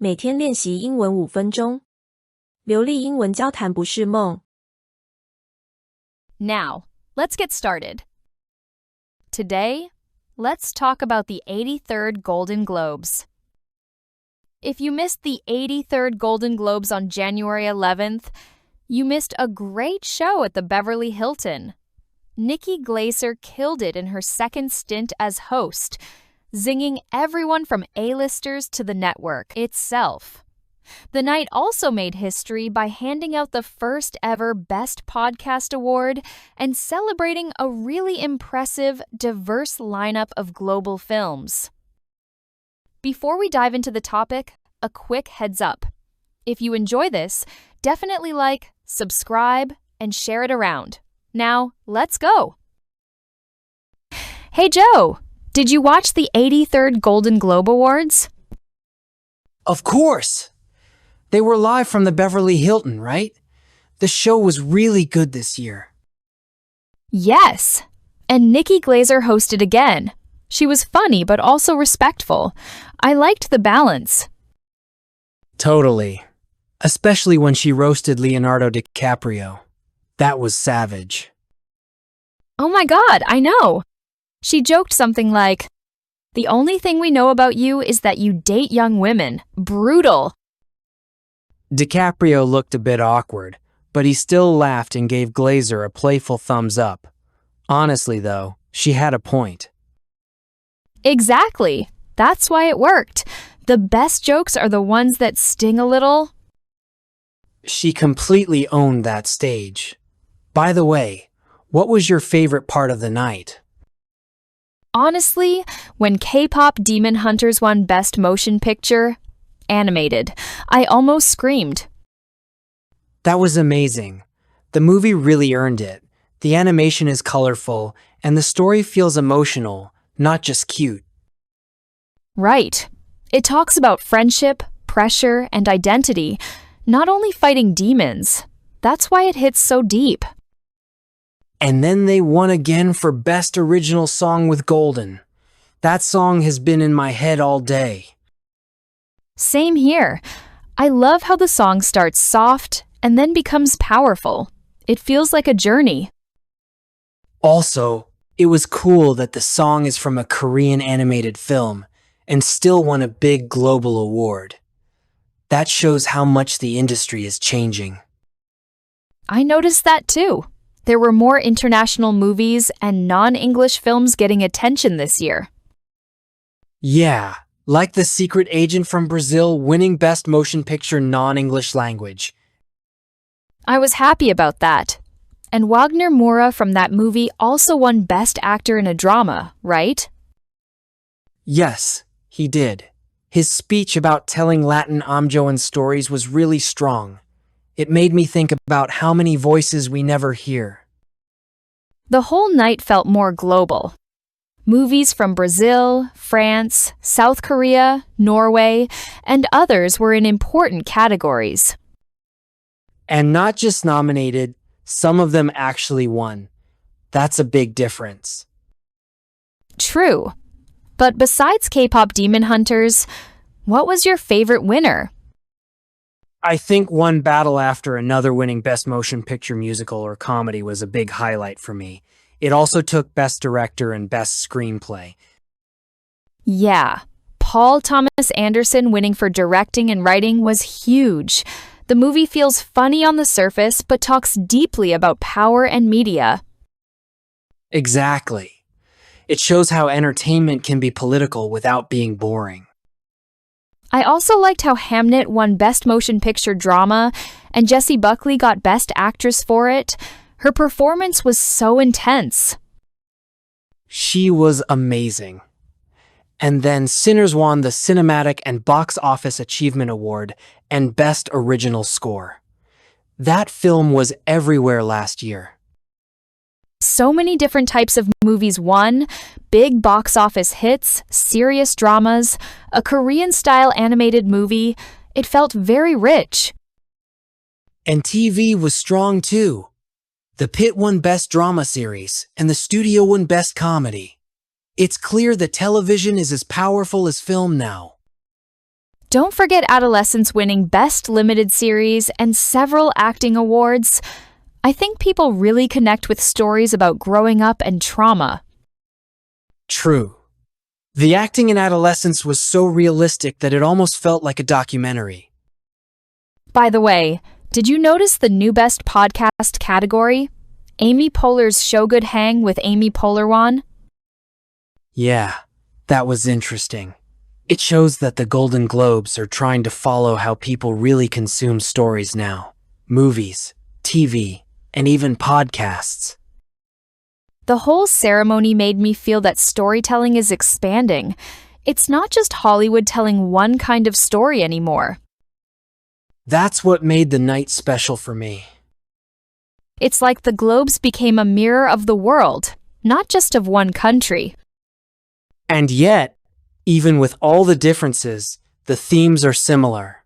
每天练习英文5分钟，流利英文交谈不是梦。Now, let's get started. Today, let's talk about the 83rd Golden Globes. If you missed the 83rd Golden Globes on January 11th, you missed a great show at the Beverly Hilton. Nikki Glaser killed it in her second stint as host, zinging everyone from A-listers to the network itself. The night also made history by handing out the first ever Best Podcast Award and celebrating a really impressive, diverse lineup of global films. Before we dive into the topic, a quick heads up. If you enjoy this, definitely like, subscribe, and share it around. Now, let's go! Hey Joe, did you watch the 83rd Golden Globe Awards? Of course! They were live from the Beverly Hilton, right? The show was really good this year. Yes, and Nikki Glaser hosted again. She was funny but also respectful. I liked the balance. Totally. Especially when she roasted Leonardo DiCaprio. That was savage. Oh my god, I know! She joked something like, "The only thing we know about you is that you date young women. Brutal!" DiCaprio looked a bit awkward, but he still laughed and gave Glaser a playful thumbs up. Honestly, though, she had a point. Exactly. That's why it worked. The best jokes are the ones that sting a little. She completely owned that stage. By the way, what was your favorite part of the night? Honestly, when K-pop Demon Hunters won Best Motion Picture, animated, I almost screamed. That was amazing. The movie really earned it. The animation is colorful, and the story feels emotional, not just cute. Right. It talks about friendship, pressure, and identity, not only fighting demons. That's why it hits so deep. And then they won again for Best Original Song with Golden. That song has been in my head all day. Same here. I love how the song starts soft and then becomes powerful. It feels like a journey. Also, it was cool that the song is from a Korean animated film and still won a big global award. That shows how much the industry is changing. I noticed that too. There were more international movies and non-English films getting attention this year. Yeah, like The Secret Agent from Brazil winning Best Motion Picture non-English language. I was happy about that. And Wagner Moura from that movie also won Best Actor in a Drama, right? Yes, he did. His speech about telling Latin Amjoan stories was really strong. It made me think about how many voices we never hear. The whole night felt more global. Movies from Brazil, France, South Korea, Norway, and others were in important categories. And not just nominated, some of them actually won. That's a big difference. True. But besides K-pop Demon Hunters, what was your favorite winner? I think one battle after another winning Best Motion Picture Musical or Comedy was a big highlight for me. It also took Best Director and Best Screenplay. Yeah, Paul Thomas Anderson winning for directing and writing was huge. The movie feels funny on the surface but talks deeply about power and media. Exactly. It shows how entertainment can be political without being boring. I also liked how Hamnet won Best Motion Picture Drama and Jessie Buckley got Best Actress for it. Her performance was so intense. She was amazing. And then Sinners won the Cinematic and Box Office Achievement Award and Best Original Score. That film was everywhere last year. So many different types of movies won, big box office hits, serious dramas, a Korean-style animated movie. It felt very rich. And TV was strong too. The Pit won Best Drama Series, and the studio won Best Comedy. It's clear that television is as powerful as film now. Don't forget adolescents winning Best Limited Series and several acting awards. I think people really connect with stories about growing up and trauma. True. The acting in adolescence was so realistic that it almost felt like a documentary. By the way, did you notice the new Best Podcast category? Amy Poehler's Show Good Hang with Amy Poehler won? Yeah, that was interesting. It shows that the Golden Globes are trying to follow how people really consume stories now. Movies, TV, and even podcasts. The whole ceremony made me feel that storytelling is expanding. It's not just Hollywood telling one kind of story anymore. That's what made the night special for me. It's like the Globes became a mirror of the world, not just of one country. And yet, even with all the differences, the themes are similar.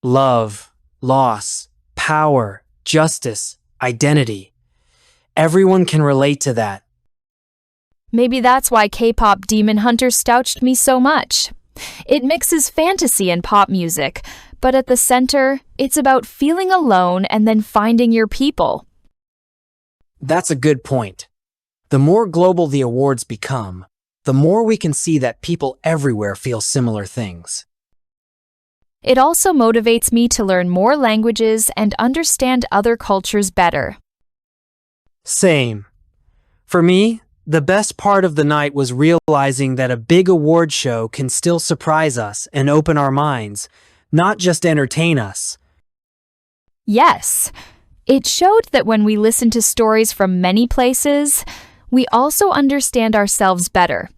Love, loss, power, justice, identity. Everyone can relate to that. Maybe that's why K-pop Demon Hunter stouched me so much. It mixes fantasy and pop music, but at the center, it's about feeling alone and then finding your people. That's a good point. The more global the awards become, the more we can see that people everywhere feel similar things. It also motivates me to learn more languages and understand other cultures better. Same. For me, the best part of the night was realizing that a big award show can still surprise us and open our minds, not just entertain us. Yes, it showed that when we listen to stories from many places, we also understand ourselves better.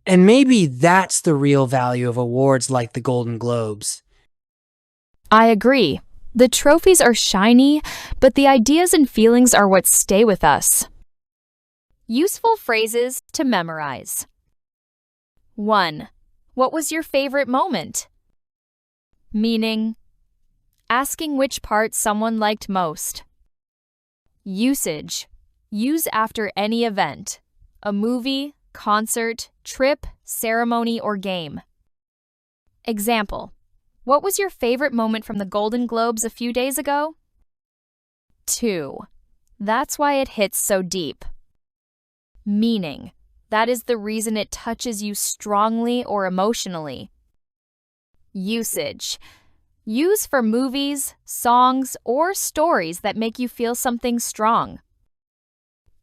And maybe that's the real value of awards like the Golden Globes. I agree. The trophies are shiny, but the ideas and feelings are what stay with us. Useful phrases to memorize. 1. What was your favorite moment? Meaning, asking which part someone liked most. Usage. Use after any event, a movie, concert, trip, ceremony, or game. Example. What was your favorite moment from the Golden Globes a few days ago? 2. That's why it hits so deep. Meaning. That is the reason it touches you strongly or emotionally. Usage. Use for movies, songs, or stories that make you feel something strong.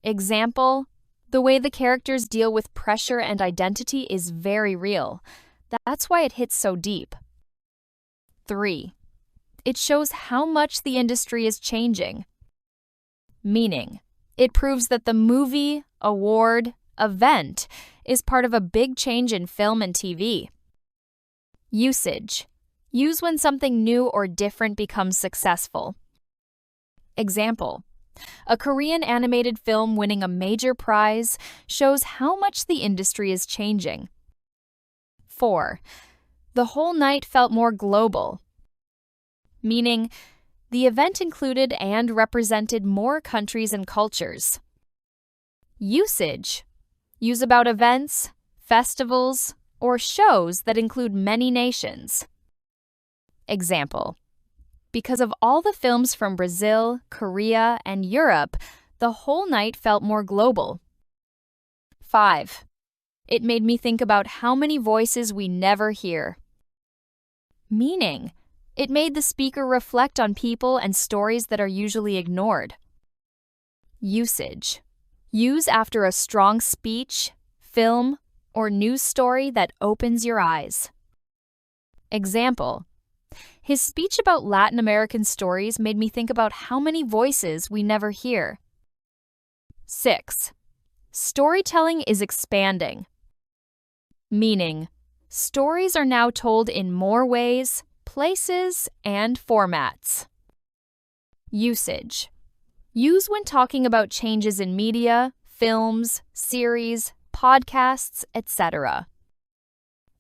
Example. The way the characters deal with pressure and identity is very real. That's why it hits so deep. 3. It shows how much the industry is changing. Meaning, it proves that the movie, award, event is part of a big change in film and TV. Usage. Use when something new or different becomes successful. Example. A Korean animated film winning a major prize shows how much the industry is changing. 4. The whole night felt more global. Meaning, the event included and represented more countries and cultures. Usage. Use about events, festivals, or shows that include many nations. Example. Because of all the films from Brazil, Korea, and Europe, the whole night felt more global. 5. It made me think about how many voices we never hear. Meaning, it made the speaker reflect on people and stories that are usually ignored. Usage. Use after a strong speech, film, or news story that opens your eyes. Example. His speech about Latin American stories made me think about how many voices we never hear. 6. Storytelling is expanding. Meaning, stories are now told in more ways, places, and formats. Usage. Use when talking about changes in media, films, series, podcasts, etc.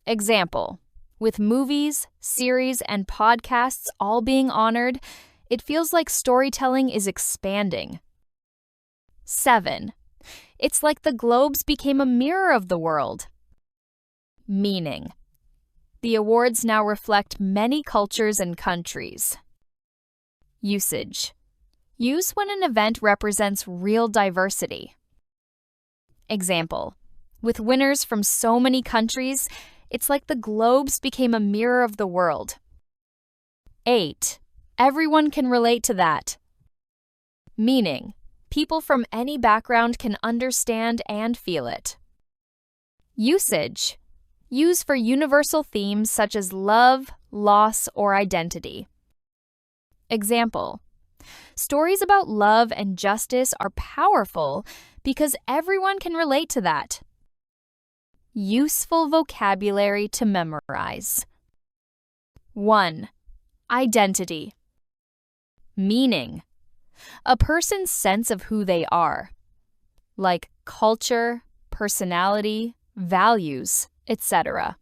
Example. With movies, series, and podcasts all being honored, it feels like storytelling is expanding. 7. It's like the Globes became a mirror of the world. Meaning. The awards now reflect many cultures and countries. Usage. Use when an event represents real diversity. Example. With winners from so many countries, it's like the globes became a mirror of the world. 8. Everyone can relate to that. Meaning, people from any background can understand and feel it. Usage. Use for universal themes such as love, loss, or identity. Example. Stories about love and justice are powerful because everyone can relate to that. Useful vocabulary to memorize. 1. Identity. Meaning. A person's sense of who they are, like culture, personality, values, etc.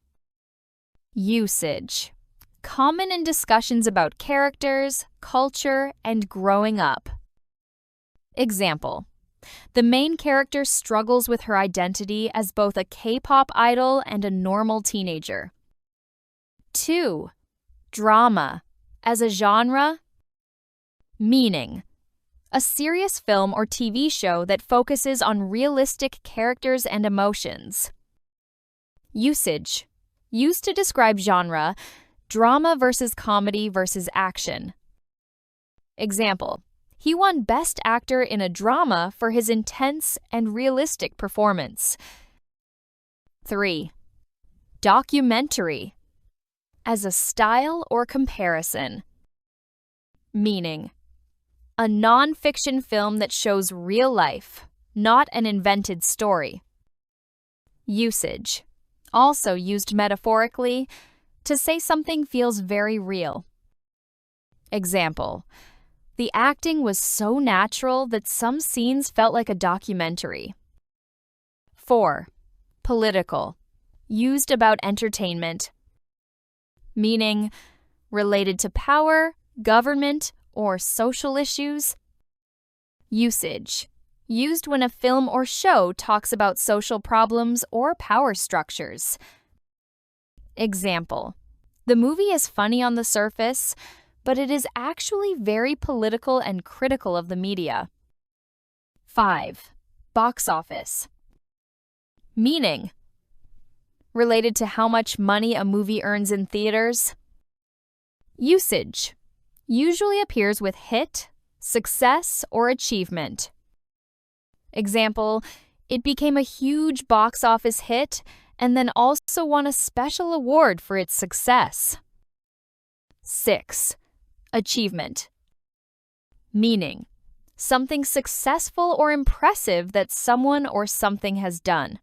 Usage. Common in discussions about characters, culture, and growing up. Example. The main character struggles with her identity as both a K-pop idol and a normal teenager. 2. Drama. As a genre. Meaning. A serious film or TV show that focuses on realistic characters and emotions. Usage. Used to describe genre, drama versus comedy versus action. Example. He won Best Actor in a Drama for his intense and realistic performance. 3. Documentary. As a style or comparison. Meaning. A non-fiction film that shows real life, not an invented story. Usage. Also used metaphorically, to say something feels very real. Example. The acting was so natural that some scenes felt like a documentary. 4. Political. Used about entertainment. Meaning, related to power, government, or social issues. Usage. Used when a film or show talks about social problems or power structures. Example. The movie is funny on the surface, but it is actually very political and critical of the media. 5. Box office. Meaning. Related to how much money a movie earns in theaters. Usage. Usually appears with hit, success, or achievement. Example, it became a huge box office hit and then also won a special award for its success. 6. Achievement. Meaning, something successful or impressive that someone or something has done.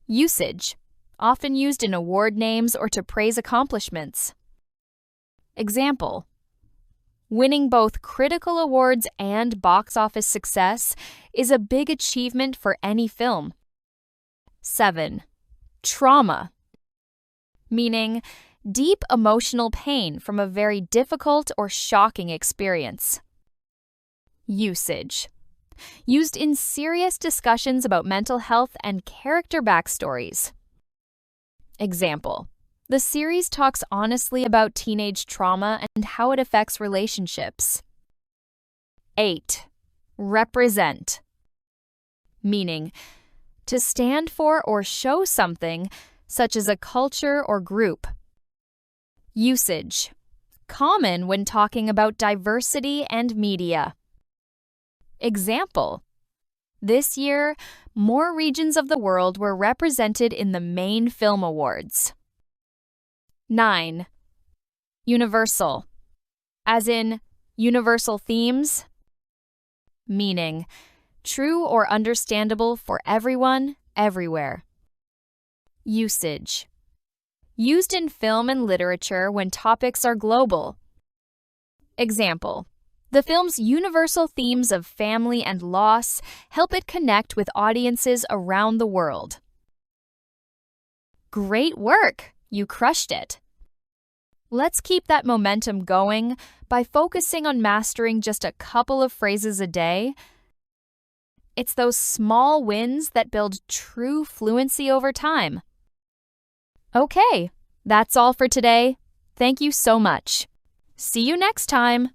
Usage, often used in award names or to praise accomplishments. Example, winning both critical awards and box office success is a big achievement for any film. 7. Trauma. Meaning, deep emotional pain from a very difficult or shocking experience. Usage. Used in serious discussions about mental health and character backstories. Example. The series talks honestly about teenage trauma and how it affects relationships. 8. Represent. Meaning, to stand for or show something, such as a culture or group. Usage. Common when talking about diversity and media. Example. This year, more regions of the world were represented in the main film awards. 9. Universal. As in, universal themes. Meaning, true or understandable for everyone, everywhere. Usage. Used in film and literature when topics are global. Example. The film's universal themes of family and loss help it connect with audiences around the world. Great work! You crushed it. Let's keep that momentum going by focusing on mastering just a couple of phrases a day. It's those small wins that build true fluency over time. Okay, That's all for today. Thank you so much. See you next time.